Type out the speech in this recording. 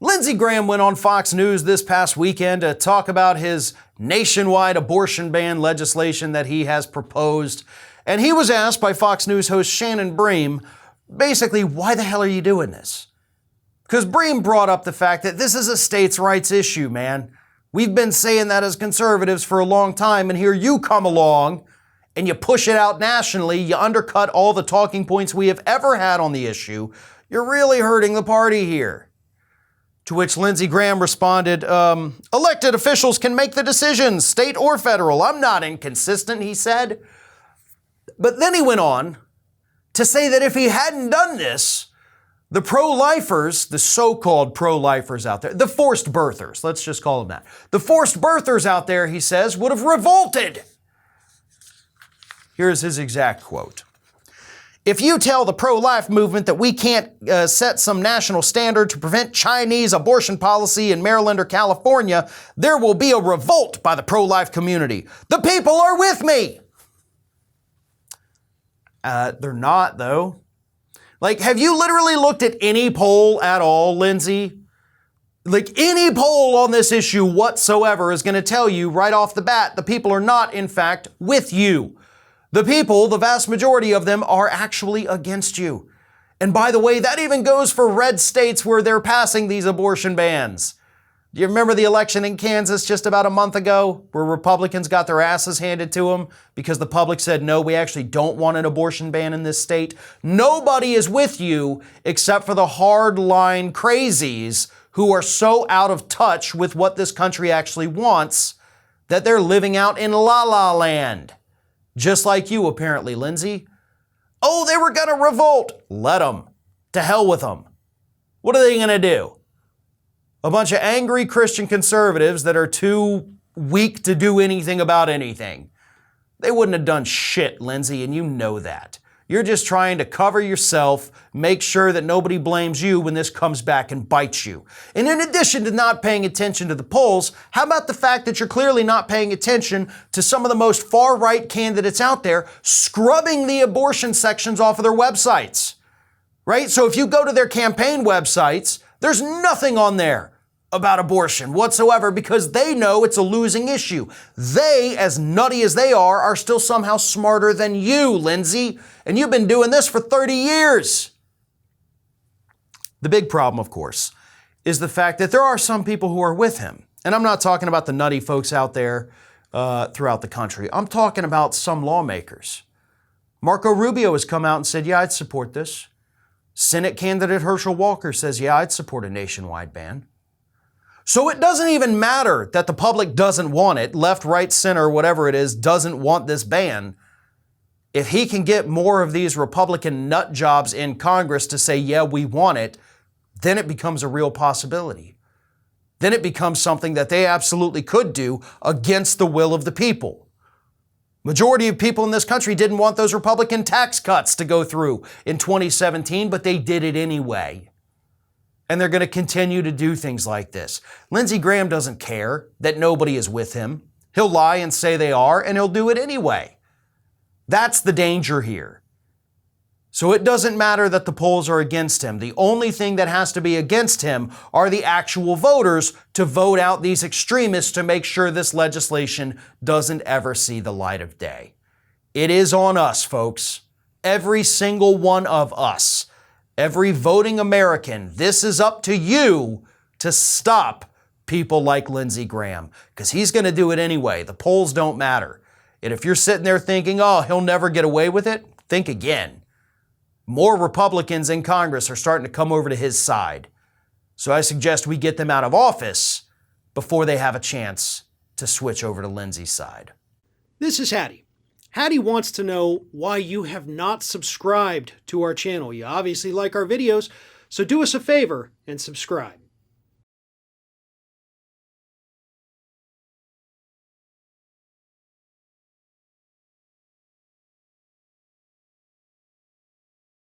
Lindsey Graham went on Fox News this past weekend to talk about his nationwide abortion ban legislation that he has proposed. And he was asked by Fox News host Shannon Bream, basically, why the hell are you doing this? Because Bream brought up the fact that this is a states' rights issue, man. We've been saying that as conservatives for a long time, and here you come along and you push it out nationally, you undercut all the talking points we have ever had on the issue. You're really hurting the party here. To which Lindsey Graham responded, elected officials can make the decisions, state or federal. I'm not inconsistent, he said. But then he went on to say that if he hadn't done this, the pro-lifers, the so-called pro-lifers out there, the forced birthers, let's just call them that. The forced birthers out there, he says, would have revolted. Here's his exact quote. If you tell the pro-life movement that we can't set some national standard to prevent Chinese abortion policy in Maryland or California, there will be a revolt by the pro-life community. The people are with me. They're not, though. Like, have you literally looked at any poll at all, Lindsey? Like, any poll on this issue whatsoever is going to tell you right off the bat the people are not, in fact, with you. The people, the vast majority of them, are actually against you. And by the way, that even goes for red states where they're passing these abortion bans. Do you remember the election in Kansas just about a month ago where Republicans got their asses handed to them because the public said, no, we actually don't want an abortion ban in this state? Nobody is with you except for the hardline crazies who are so out of touch with what this country actually wants that they're living out in la-la land. Just like you, apparently, Lindsey. Oh, they were going to revolt. Let them. To hell with them. What are they going to do? A bunch of angry Christian conservatives that are too weak to do anything about anything. They wouldn't have done shit, Lindsey, and you know that. You're just trying to cover yourself, make sure that nobody blames you when this comes back and bites you. And in addition to not paying attention to the polls, how about the fact that you're clearly not paying attention to some of the most far-right candidates out there scrubbing the abortion sections off of their websites, right? So if you go to their campaign websites, there's nothing on there about abortion whatsoever because they know it's a losing issue. They, as nutty as they are still somehow smarter than you, Lindsey. And you've been doing this for 30 years. The big problem, of course, is the fact that there are some people who are with him. And I'm not talking about the nutty folks out there throughout the country. I'm talking about some lawmakers. Marco Rubio has come out and said, yeah, I'd support this. Senate candidate Herschel Walker says, yeah, I'd support a nationwide ban. So it doesn't even matter that the public doesn't want it, left, right, center, whatever it is, doesn't want this ban. If he can get more of these Republican nut jobs in Congress to say, yeah, we want it, then it becomes a real possibility. Then it becomes something that they absolutely could do against the will of the people. Majority of people in this country didn't want those Republican tax cuts to go through in 2017, but they did it anyway. And they're going to continue to do things like this. Lindsey Graham doesn't care that nobody is with him. He'll lie and say they are, and he'll do it anyway. That's the danger here. So it doesn't matter that the polls are against him. The only thing that has to be against him are the actual voters to vote out these extremists to make sure this legislation doesn't ever see the light of day. It is on us, folks. Every single one of us. Every voting American, this is up to you to stop people like Lindsey Graham, because he's going to do it anyway. The polls don't matter. And if you're sitting there thinking, oh, he'll never get away with it, think again. More Republicans in Congress are starting to come over to his side. So I suggest we get them out of office before they have a chance to switch over to Lindsey's side. This is Hattie. Hattie wants to know why you have not subscribed to our channel. You obviously like our videos, so do us a favor and subscribe.